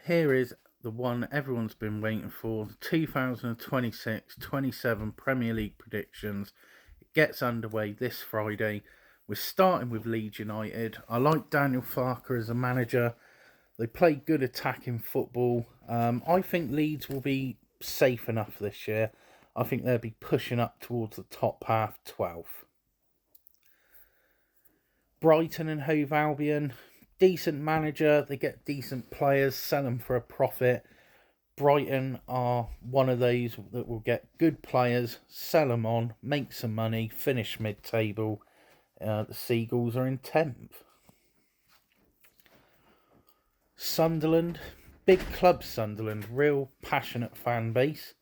Here is the one everyone's been waiting for, the 2026-27 Premier League predictions. It gets underway this Friday. We're starting with Leeds United. I like Daniel Farke as a manager. They play good attacking football. I think Leeds will be safe enough this year. I think they'll be pushing up towards the top half, 12th. Brighton and Hove Albion, decent manager. They get decent players, sell them for a profit. Brighton are one of those that will get good players, sell them on, make some money, finish mid-table. The Seagulls are in 10th. Sunderland, big club Sunderland, real passionate fan base.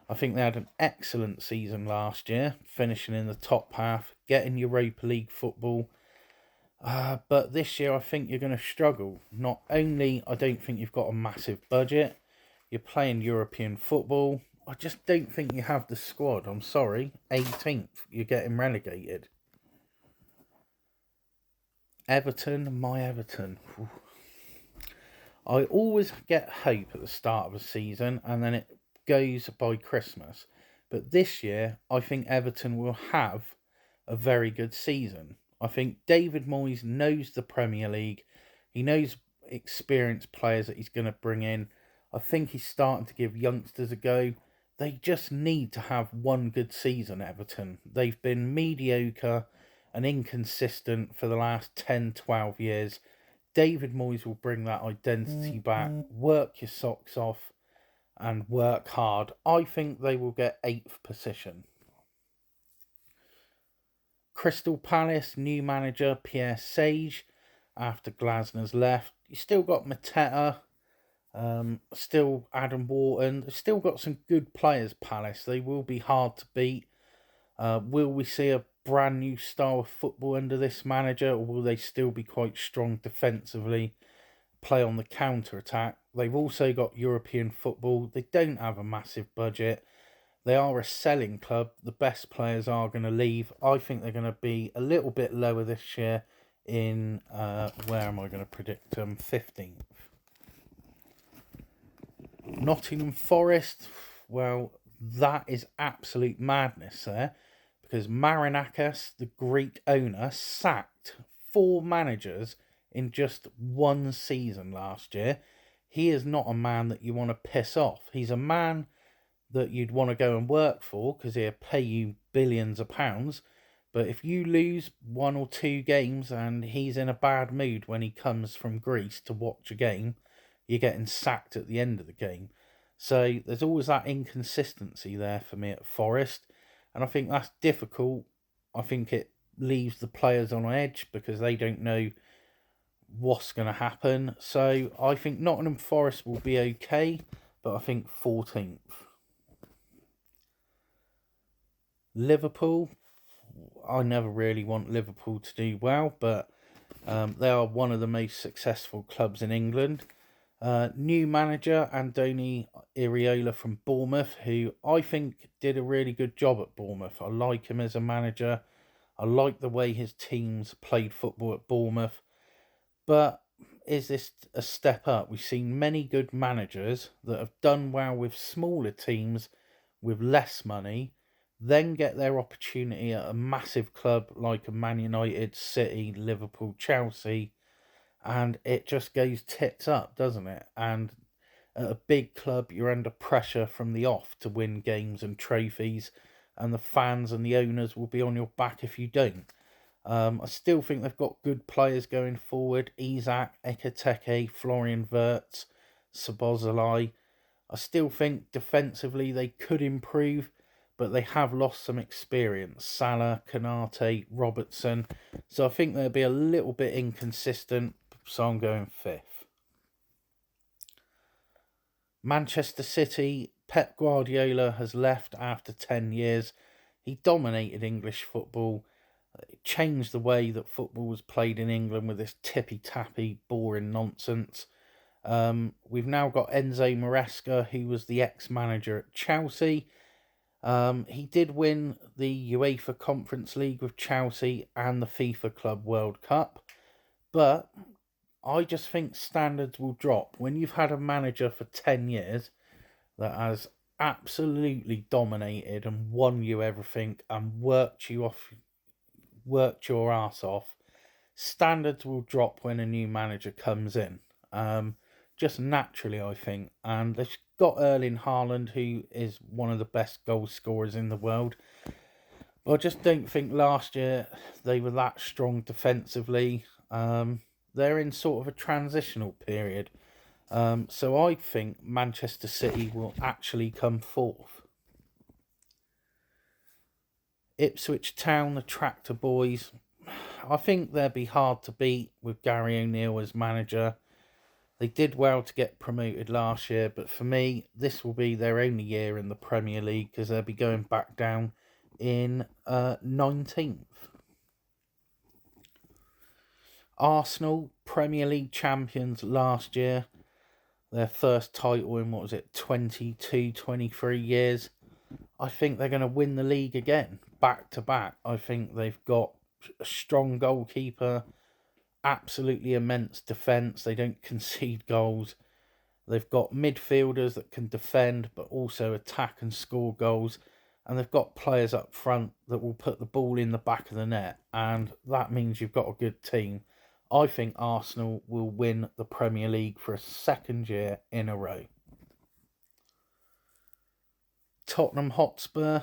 I think they had an excellent season last year, finishing in the top half, getting Europa League football. But this year I think you're going to struggle. Not only I don't think you've got a massive budget, you're playing European football. I just don't think you have the squad. I'm sorry. 18th, you're getting relegated. Everton, my Everton. Ooh. I always get hope at the start of a season and then it goes by Christmas. But this year, I think Everton will have a very good season. I think David Moyes knows the Premier League. He knows experienced players that he's going to bring in. I think he's starting to give youngsters a go. They just need to have one good season, Everton. They've been mediocre and inconsistent for the last 10, 12 years. David Moyes will bring that identity back. Work your socks off and work hard. I think they will get 8th position. Crystal Palace, new manager Pierre Sage after Glasner's left. You still got Mateta, still Adam Wharton. They've still got some good players, Palace. They will be hard to beat. Will we see a brand new style of football under this manager, or will they still be quite strong defensively, play on the counter-attack? They've also got European football. They don't have a massive budget. They are a selling club. The best players are going to leave. I think they're going to be a little bit lower this year in, where am I going to predict them? 15th. Nottingham Forest, well, that is absolute madness there. Because Marinakis, the Greek owner, sacked 4 managers in just one season last year. He is not a man that you want to piss off. He's a man that you'd want to go and work for because he'll pay you billions of pounds. But if you lose 1 or 2 games and he's in a bad mood when he comes from Greece to watch a game, you're getting sacked at the end of the game. So there's always that inconsistency there for me at Forest. And I think that's difficult. I think it leaves the players on edge because they don't know what's going to happen. So I think Nottingham Forest will be okay, but I think 14th. Liverpool, I never really want Liverpool to do well, but they are one of the most successful clubs in England. New manager Andoni Iraola from Bournemouth, who I think did a really good job at Bournemouth. I like him as a manager. I like the way his teams played football at Bournemouth. But is this a step up? We've seen many good managers that have done well with smaller teams with less money, then get their opportunity at a massive club like a Man United, City, Liverpool, Chelsea, and it just goes tits up, doesn't it? And at a big club, you're under pressure from the off to win games and trophies, and the fans and the owners will be on your back if you don't. I still think they've got good players going forward. Isak, Ekiteke, Florian Wirtz, Szoboszlai. I still think defensively they could improve, but they have lost some experience. Salah, Kanate, Robertson. So I think they'll be a little bit inconsistent, so I'm going 5th. Manchester City, Pep Guardiola has left after 10 years. He dominated English football. It changed the way that football was played in England with this tippy-tappy, boring nonsense. We've now got Enzo Maresca, who was the ex-manager at Chelsea. He did win the UEFA Conference League with Chelsea and the FIFA Club World Cup. But I just think standards will drop when you've had a manager for 10 years that has absolutely dominated and won you everything and worked your ass off. Standards will drop when a new manager comes in. Just naturally, I think. And they've got Erling Haaland, who is one of the best goal scorers in the world. But I just don't think last year they were that strong defensively. They're in sort of a transitional period. So I think Manchester City will actually come fourth. Ipswich Town, the Tractor Boys, I think they'll be hard to beat with Gary O'Neill as manager. They did well to get promoted last year, but for me, this will be their only year in the Premier League because they'll be going back down in 19th. Arsenal, Premier League champions last year. Their first title in, 22, 23 years. I think they're going to win the league again, back to back. I think they've got a strong goalkeeper, absolutely immense defence. They don't concede goals. They've got midfielders that can defend but also attack and score goals. And they've got players up front that will put the ball in the back of the net. And that means you've got a good team. I think Arsenal will win the Premier League for a second year in a row. Tottenham Hotspur,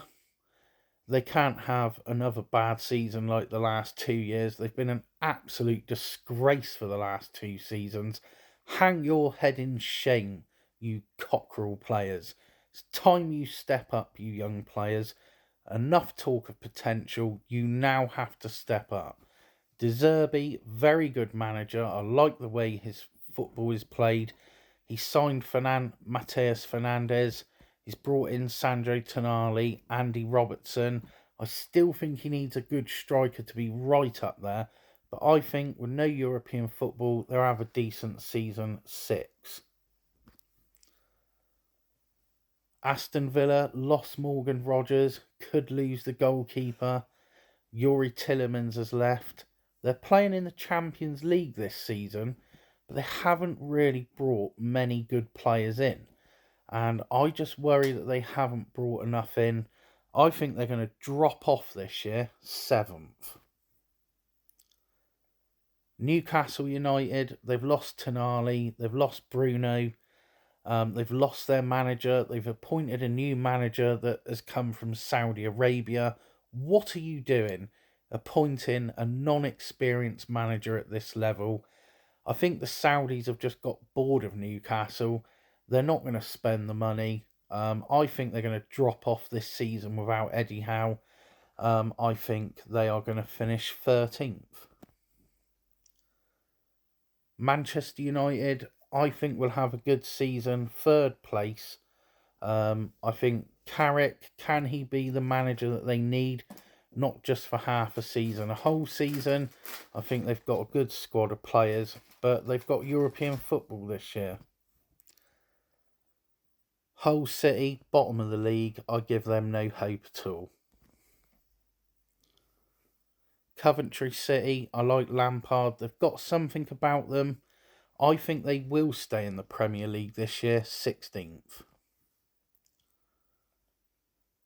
they can't have another bad season like the last 2 years. They've been an absolute disgrace for the last 2 seasons. Hang your head in shame, you cockerel players. It's time you step up, you young players. Enough talk of potential. You now have to step up. De Zerbi, very good manager. I like the way his football is played. He signed Mateus Fernandes. He's brought in Sandro Tonali, Andy Robertson. I still think he needs a good striker to be right up there. But I think with no European football, they'll have a decent season 6. Aston Villa lost Morgan Rogers. Could lose the goalkeeper. Yuri Tillemans has left. They're playing in the Champions League this season, but they haven't really brought many good players in. And I just worry that they haven't brought enough in. I think they're going to drop off this year, 7th. Newcastle United, they've lost Tonali, they've lost Bruno, they've lost their manager, they've appointed a new manager that has come from Saudi Arabia. What are you doing? Appointing a non-experienced manager at this level. I think the Saudis have just got bored of Newcastle. They're not going to spend the money. I think they're going to drop off this season without Eddie Howe. I think they are going to finish 13th. Manchester United, I think will have a good season, 3rd place. I think Carrick, can he be the manager that they need? Not just for half a season, a whole season. I think they've got a good squad of players, but they've got European football this year. Hull City, bottom of the league. I give them no hope at all. Coventry City, I like Lampard. They've got something about them. I think they will stay in the Premier League this year, 16th.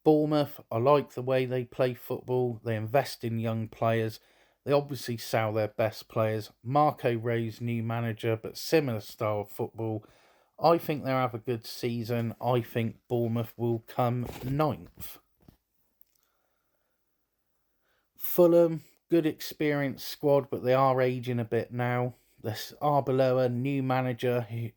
Bournemouth, I like the way they play football. They invest in young players. They obviously sell their best players. Marco Rose, new manager, but similar style of football. I think they'll have a good season. I think Bournemouth will come 9th. Fulham, good experienced squad, but they are aging a bit now. This Arbeloa, new manager, who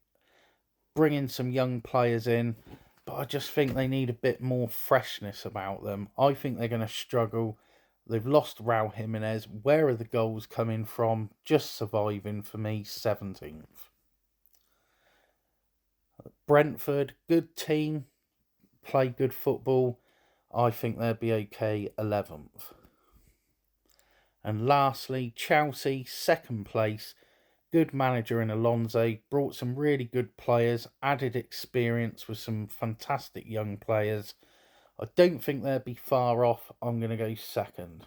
bringing some young players in. But I just think they need a bit more freshness about them. I think they're going to struggle. They've lost Raul Jimenez. Where are the goals coming from? Just surviving for me, 17th. Brentford, good team. Play good football. I think they'll be okay, 11th. And lastly, Chelsea, 2nd place. Good manager in Alonso, brought some really good players, added experience with some fantastic young players. I don't think they'll be far off. I'm going to go 2nd.